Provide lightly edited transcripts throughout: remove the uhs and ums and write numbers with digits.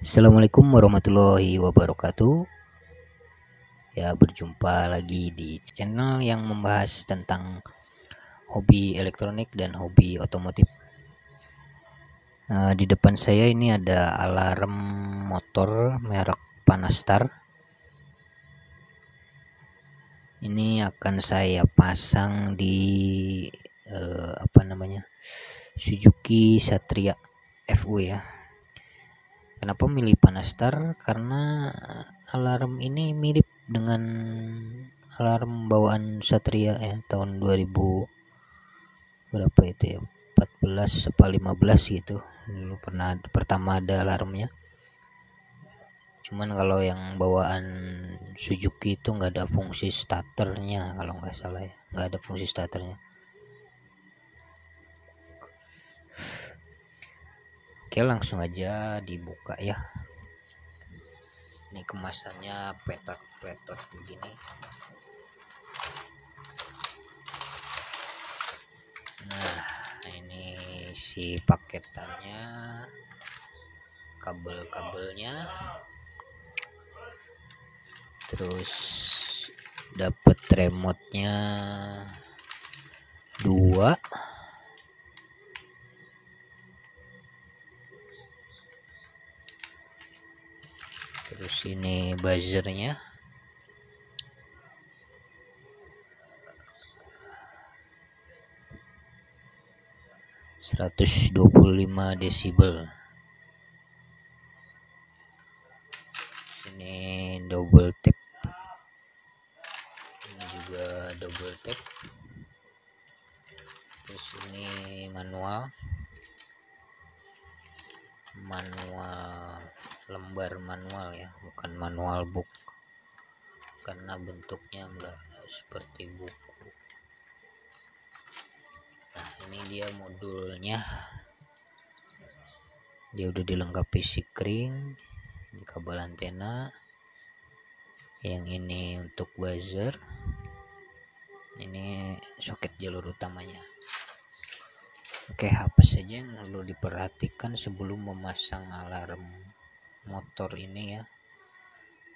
Assalamualaikum warahmatullahi wabarakatuh. Ya, berjumpa lagi di channel yang membahas tentang hobi elektronik dan hobi otomotif. Di depan saya ini ada alarm motor merek Panastar. Ini akan saya pasang di Suzuki Satria FU ya. Kenapa milih Panastar? Karena alarm ini mirip dengan alarm bawaan Satria ya, tahun 2000 berapa itu ya, 14 apa 15 gitu. Dulu pernah pertama ada alarmnya. Cuman kalau yang bawaan Suzuki itu nggak ada fungsi starternya, kalau nggak salah ya, nggak ada fungsi starternya. Oke, langsung aja dibuka ya. Ini kemasannya petak-petak begini. Nah, ini si paketannya, kabel-kabelnya, terus dapat remote-nya 2, terus ini buzzernya, (125 desibel). Ini double tap, ini juga double tap. Terus ini manual lembar manual ya, bukan manual book, karena bentuknya enggak seperti buku. Nah, ini dia modulnya, dia udah dilengkapi sikring, ini kabel antena, yang ini untuk buzzer, ini soket jalur utamanya. Oke, apa saja yang perlu diperhatikan sebelum memasang alarm motor ini ya,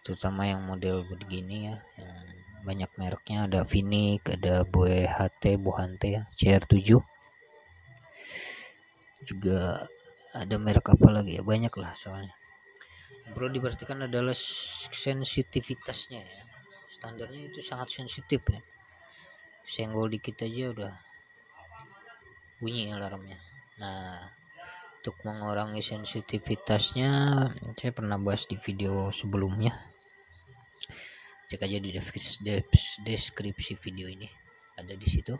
terutama yang model begini ya, yang banyak mereknya, ada Vinic, ada Bohante ya, CR7 juga, ada merek apa lagi ya, banyak lah soalnya. Yang perlu diperhatikan adalah sensitivitasnya ya, standarnya itu sangat sensitif ya, senggol dikit aja udah bunyi alarmnya. Nah, untuk mengurangi sensitivitasnya saya pernah bahas di video sebelumnya, cek aja di deskripsi video ini, ada di situ.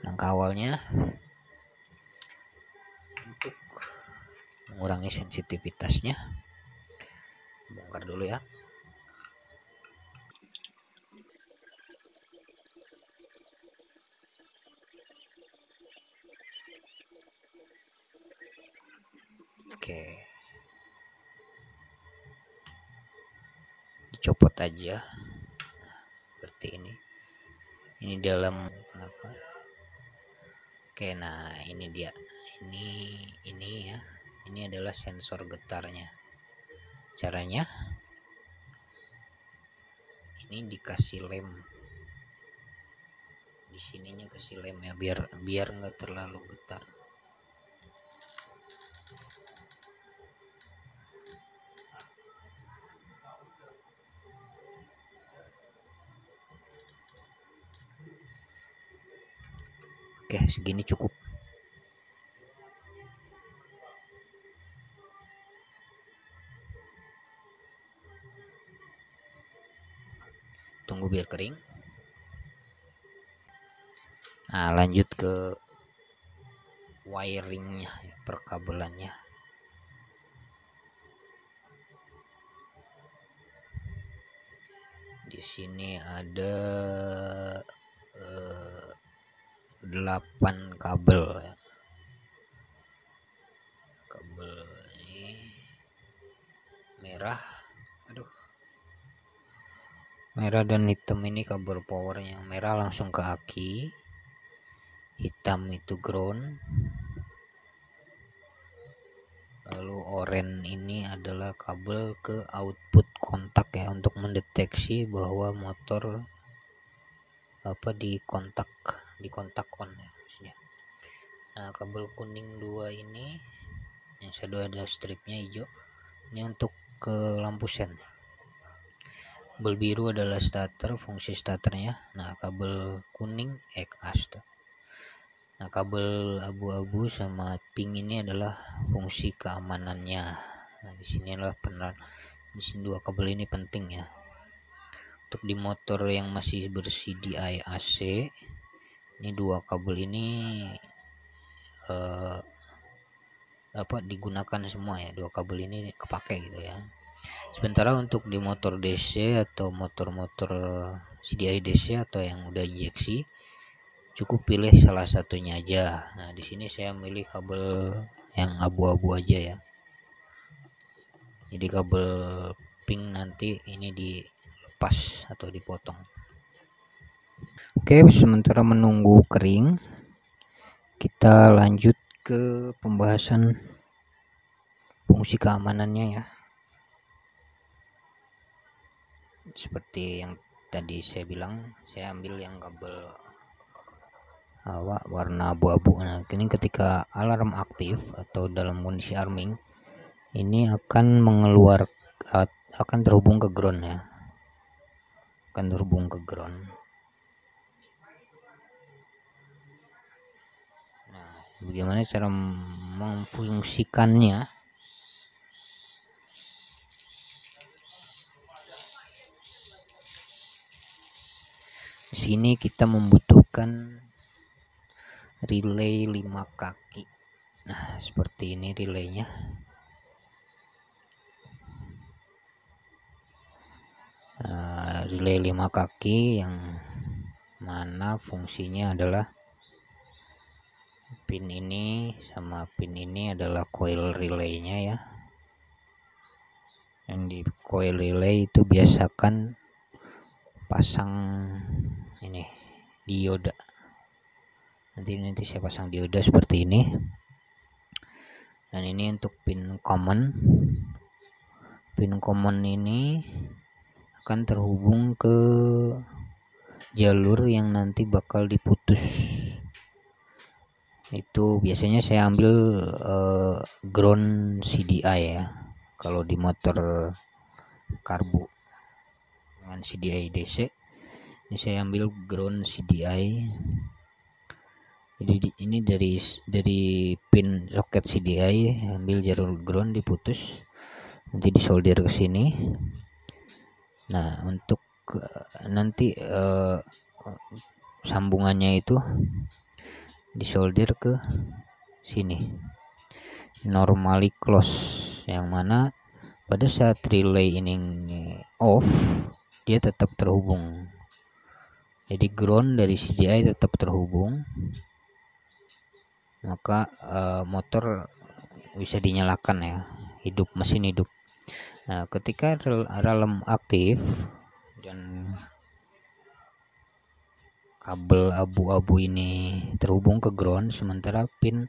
Langkah awalnya untuk mengurangi sensitivitasnya, bongkar dulu ya. Oke, dicopot aja seperti ini dalam apa. Oke, nah ini dia, ini ya, ini adalah sensor getarnya. Caranya ini dikasih lem di sininya, kasih lem ya, biar nggak terlalu getar. Oke, segini cukup. Tunggu biar kering. Nah, lanjut ke wiringnya, perkabelannya. Di sini ada 8 kabel ya. Kabel ini merah, merah dan hitam, ini kabel powernya. Merah langsung ke aki, hitam itu ground, lalu oranye ini adalah kabel ke output kontak ya, untuk mendeteksi bahwa motor di kontak on ya maksudnya. Nah, kabel kuning 2 ini yang shadow ada stripnya hijau, ini untuk ke lampu sen. Kabel biru adalah starter, fungsi starternya. Nah, kabel kuning exhaust. Nah, kabel abu-abu sama pink ini adalah fungsi keamanannya. Nah, disinilah di sini dua kabel ini penting ya. Untuk di motor yang masih ber-CDI AC, ini dua kabel ini digunakan semua ya, dua kabel ini kepake gitu ya. Sementara untuk di motor DC atau motor-motor CDI DC atau yang udah injeksi, cukup pilih salah satunya aja. Nah, di sini saya milih kabel yang abu-abu aja ya. Jadi kabel pink nanti ini dilepas atau dipotong. Oke, sementara menunggu kering, kita lanjut ke pembahasan fungsi keamanannya ya. Seperti yang tadi saya bilang, saya ambil yang kabel warna abu-abu. Nah, ini ketika alarm aktif atau dalam kondisi arming, ini akan terhubung ke ground ya, Nah, bagaimana cara memfungsikannya? Di sini kita membutuhkan relay 5 kaki. Nah, seperti ini relaynya. Relay 5 kaki yang mana fungsinya adalah pin ini sama pin ini adalah coil relaynya ya. Yang di coil relay itu biasakan pasang ini dioda. Nanti saya pasang dioda seperti ini. Dan ini untuk pin common. Pin common ini akan terhubung ke jalur yang nanti bakal diputus. Itu biasanya saya ambil ground CDI ya. Kalau di motor karbu dengan CDI DC, ini saya ambil ground CDI. Jadi ini dari pin soket CDI, ambil jalur ground diputus, nanti disolder ke sini. Nah, untuk nanti sambungannya itu disolder ke sini, normally close, yang mana pada saat relay ini off dia tetap terhubung. Jadi ground dari CDI tetap terhubung, maka motor bisa dinyalakan ya, mesin hidup. Nah, ketika alarm aktif dan kabel abu-abu ini terhubung ke ground, sementara pin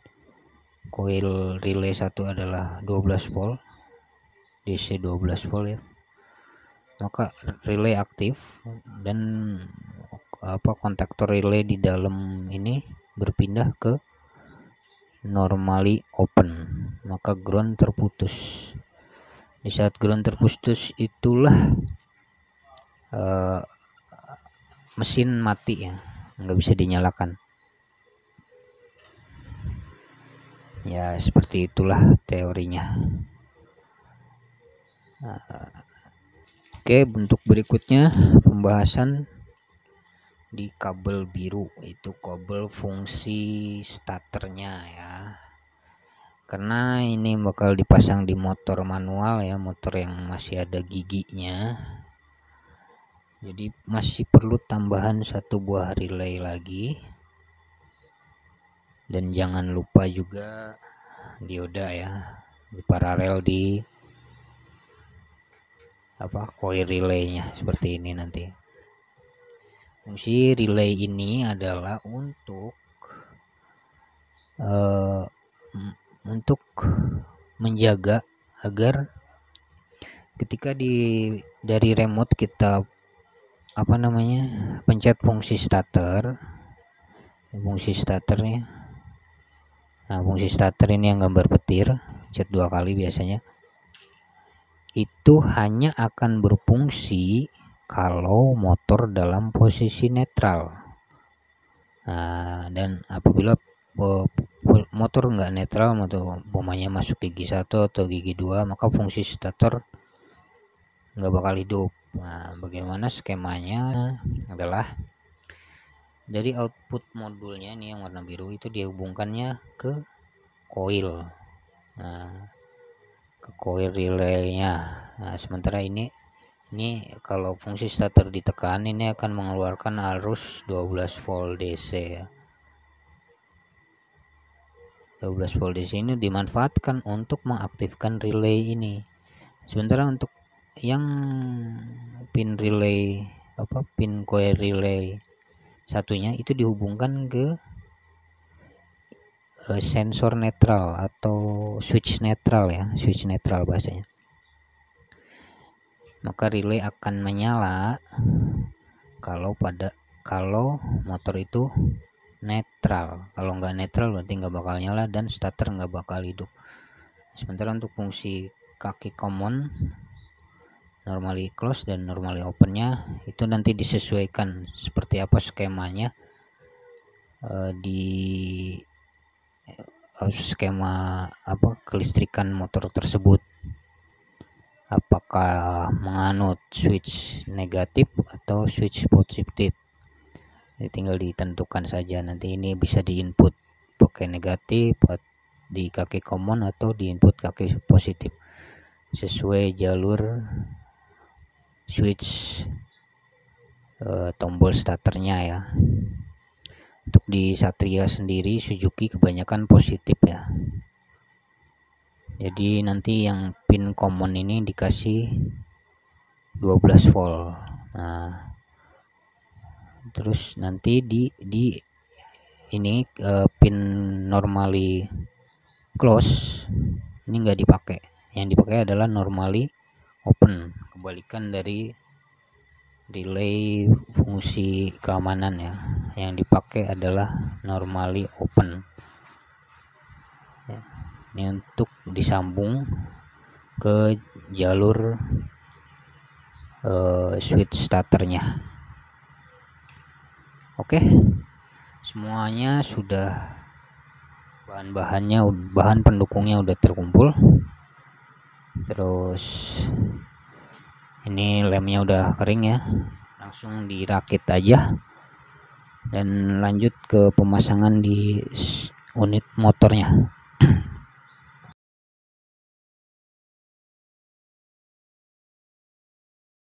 coil relay 1 adalah 12 volt DC 12 volt ya, maka relay aktif dan kontaktor relay di dalam ini berpindah ke normally open, maka ground terputus. Di saat ground terputus itulah mesin mati ya, nggak bisa dinyalakan ya. Seperti itulah teorinya. Oke, bentuk berikutnya pembahasan di kabel biru, itu kabel fungsi starternya ya. Karena ini bakal dipasang di motor manual ya, motor yang masih ada giginya, jadi masih perlu tambahan 1 buah relay lagi. Dan jangan lupa juga dioda ya, di paralel di coil relaynya seperti ini. Nanti fungsi relay ini adalah untuk untuk menjaga agar ketika dari remote kita pencet fungsi starternya. Nah, fungsi starter ini yang gambar petir, pencet 2 kali biasanya. Itu hanya akan berfungsi kalau motor dalam posisi netral. Nah, dan apabila motor nggak netral, motor umpamanya masuk gigi 1 atau gigi 2, maka fungsi starter nggak bakal hidup. Nah, bagaimana skemanya adalah dari output modulnya nih yang warna biru itu dihubungkannya ke coil. Nah, ke coil relaynya. Nah, sementara ini kalau fungsi starter ditekan, ini akan mengeluarkan arus 12 volt DC ya. 12 volt DC ini dimanfaatkan untuk mengaktifkan relay ini. Sementara untuk yang pin relay pin coil relay satunya itu dihubungkan ke sensor netral atau switch netral ya, switch netral bahasanya. Maka relay akan menyala kalau motor itu netral. Kalau nggak netral berarti nggak bakal nyala dan starter nggak bakal hidup. Sementara untuk fungsi kaki common, normally close dan normally opennya itu nanti disesuaikan seperti apa skemanya di skema kelistrikan motor tersebut. Apakah menganut switch negatif atau switch positif, jadi tinggal ditentukan saja. Nanti ini bisa diinput pakai negatif di kaki common atau diinput kaki positif sesuai jalur switch tombol starternya ya. Untuk di Satria sendiri, Suzuki kebanyakan positif ya. Jadi nanti yang pin common ini dikasih 12 volt. Nah, terus nanti di ini pin normally close ini nggak dipakai. Yang dipakai adalah normally open, kebalikan dari relay fungsi keamanan ya. Yang dipakai adalah normally open ya. Ini untuk disambung ke jalur switch starternya. Oke, semuanya sudah, bahan pendukungnya udah terkumpul. Terus ini lemnya udah kering ya, langsung dirakit aja dan lanjut ke pemasangan di unit motornya.